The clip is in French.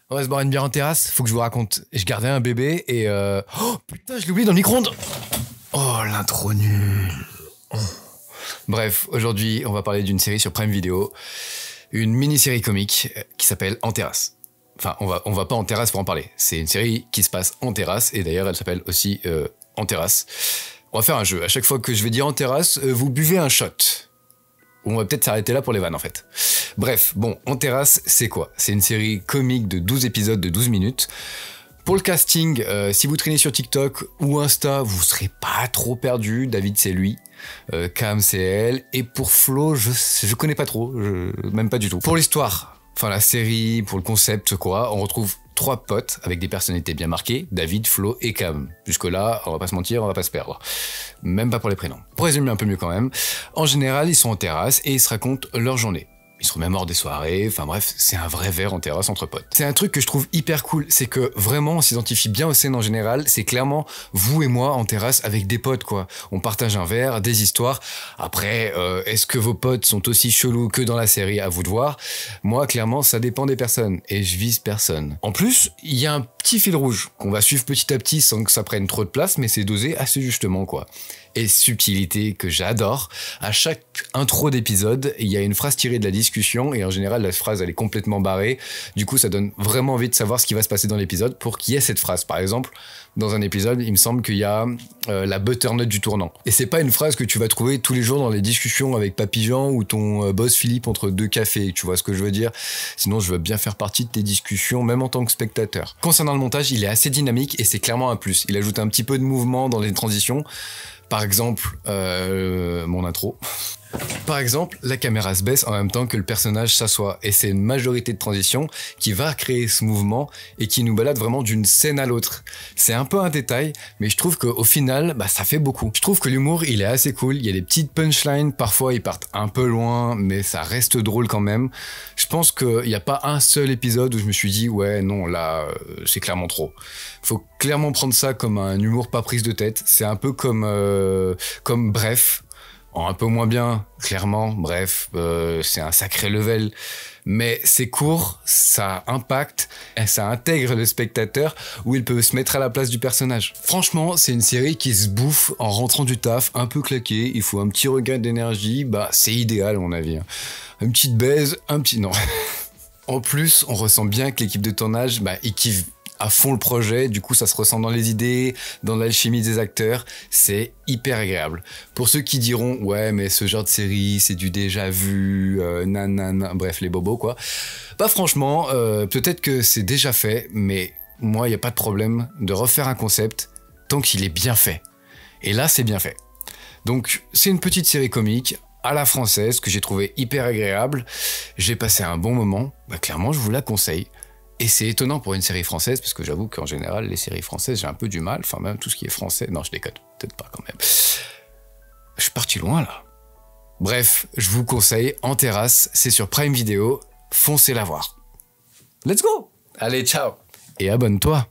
On va se boire une bière en terrasse, faut que je vous raconte. Je gardais un bébé et oh putain, je l'ai oublié dans le micro-ondes. Oh, l'intro nulle. Oh. Bref, aujourd'hui, on va parler d'une série sur Prime Video. Une mini-série comique qui s'appelle En terrasse. Enfin, on va pas en terrasse pour en parler. C'est une série qui se passe en terrasse et d'ailleurs, elle s'appelle aussi En terrasse. On va faire un jeu. À chaque fois que je vais dire en terrasse, vous buvez un shot. On va peut-être s'arrêter là pour les vannes en fait. Bref, bon, En terrasse, c'est quoi? C'est une série comique de 12 épisodes de 12 minutes. Pour le casting, si vous traînez sur TikTok ou Insta, vous serez pas trop perdu. David, c'est lui. Cam, c'est elle. Et pour Flo, je connais pas trop. Même pas du tout. Pour l'histoire, enfin la série, pour le concept, quoi, on retrouve 3 potes avec des personnalités bien marquées, David, Flo et Cam. Jusque-là, on va pas se mentir, on va pas se perdre. Même pas pour les prénoms. Pour résumer un peu mieux quand même, en général, ils sont en terrasse et ils se racontent leur journée. Ils se remémorent des soirées, enfin bref, c'est un vrai verre en terrasse entre potes. C'est un truc que je trouve hyper cool, c'est que vraiment on s'identifie bien aux scènes en général, c'est clairement vous et moi en terrasse avec des potes quoi. On partage un verre, des histoires. Après, est-ce que vos potes sont aussi chelous que dans la série? À vous de voir. Moi, clairement, ça dépend des personnes et je vise personne. En plus, il y a un petit fil rouge qu'on va suivre petit à petit sans que ça prenne trop de place, mais c'est dosé assez justement quoi. Et subtilité que j'adore, à chaque intro d'épisode, il y a une phrase tirée de la discussion et en général la phrase elle est complètement barrée. Du coup ça donne vraiment envie de savoir ce qui va se passer dans l'épisode pour qu'il y ait cette phrase. Par exemple, dans un épisode, il me semble qu'il y a la butternut du tournant. Et c'est pas une phrase que tu vas trouver tous les jours dans les discussions avec Papy Jean ou ton boss Philippe entre 2 cafés, tu vois ce que je veux dire? Sinon je veux bien faire partie de tes discussions, même en tant que spectateur. Concernant le montage, il est assez dynamique et c'est clairement un plus. Il ajoute un petit peu de mouvement dans les transitions. Par exemple, mon intro. Par exemple, la caméra se baisse en même temps que le personnage s'assoit. Et c'est une majorité de transition qui va créer ce mouvement et qui nous balade vraiment d'une scène à l'autre. C'est un peu un détail, mais je trouve qu'au final, ça fait beaucoup. Je trouve que l'humour, il est assez cool. Il y a des petites punchlines. Parfois, ils partent un peu loin, mais ça reste drôle quand même. Je pense qu'il n'y a pas un seul épisode où je me suis dit, ouais, non, là, c'est clairement trop. Faut clairement prendre ça comme un humour pas prise de tête. C'est un peu comme Bref. Un peu moins bien, clairement, bref, c'est un sacré level, mais c'est court, ça impacte, et ça intègre le spectateur où il peut se mettre à la place du personnage. Franchement, c'est une série qui se bouffe en rentrant du taf, un peu claqué, il faut un petit regain d'énergie, c'est idéal à mon avis. Une petite baise, un petit... non. En plus, on ressent bien que l'équipe de tournage, ils kiffent à fond le projet, du coup ça se ressent dans les idées, dans l'alchimie des acteurs, c'est hyper agréable. Pour ceux qui diront « ouais mais ce genre de série c'est du déjà vu, nanana », bref les bobos quoi. Franchement, peut-être que c'est déjà fait, mais moi il n'y a pas de problème de refaire un concept tant qu'il est bien fait. Et là c'est bien fait. Donc c'est une petite série comique à la française que j'ai trouvé hyper agréable, j'ai passé un bon moment, clairement je vous la conseille. Et c'est étonnant pour une série française, parce que j'avoue qu'en général, les séries françaises, j'ai un peu du mal. Enfin, même tout ce qui est français. Non, je déconne. Peut-être pas quand même. Je suis parti loin, là. Bref, je vous conseille En terrasse. C'est sur Prime Video. Foncez la voir. Let's go! Allez, ciao! Et abonne-toi!